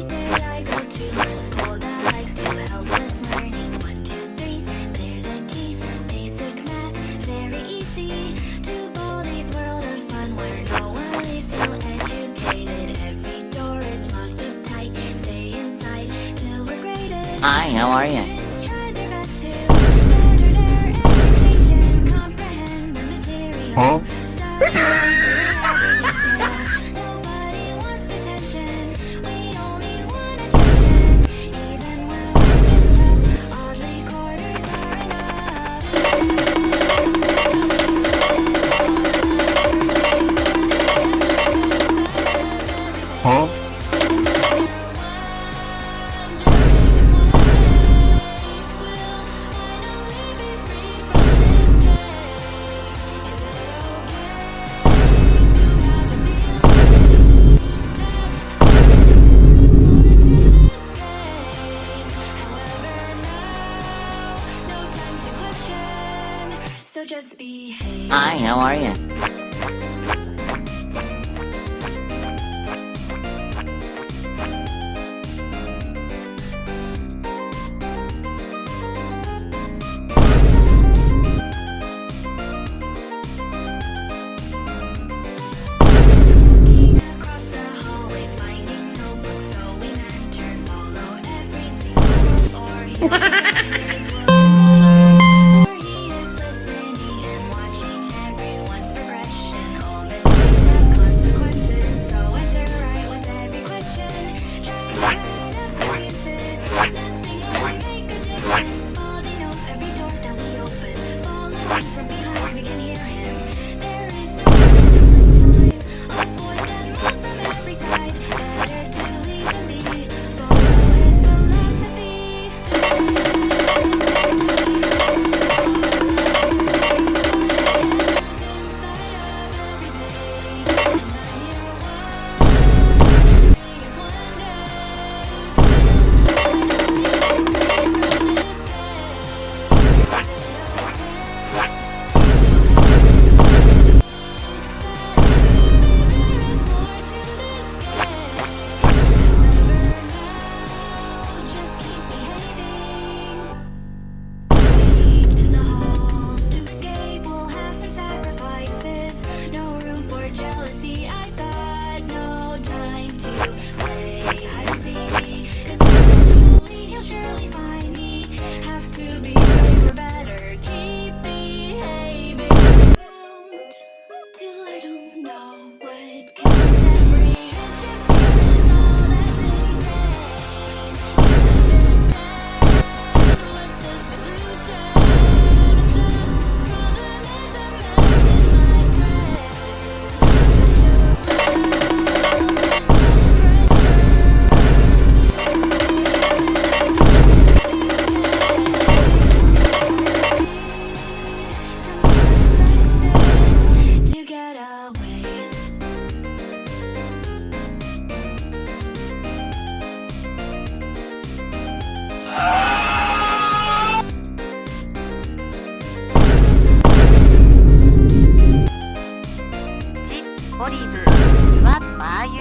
day I go to a school that likes to help with learning. 1, 2, 3, they're the keys. Basic math, very easy. To Baldi's world of fun where no one is too educated. Every door is locked up tight. Stay inside till we're graded. Hi, how are you? Try their best to better their education, comprehend the material. Stop worrying for every detail. Nobody wants attention. We only want attention. Even when life is tough, oddly quarters are enough. So just behave. Hi, how are you? Walking across the hallways, finding notebooks, so we enter. Follow every single or he is listening and watching everyone's progression. All mistakes have consequences, so answer right with every question. Try to add up excuses, nothing will make a difference. Baldi knows every door that we open. Following from behind, we can hear him. There is no time. Avoid them all from every side. Better to leave and be. Follow his philosophy. Just keep behaving. To the halls to escape, we'll have some sacrifices. No room for jealousy. I've got no time to play hide and seek. 'Cause he'll surely find me. Have to be ready for better. Keep behaving. Till I don't know what counts. Every inch of you is all that's in vain. Understand what's the solution? Problem is a mess in my brain. To get away. 집 오리브 와 마요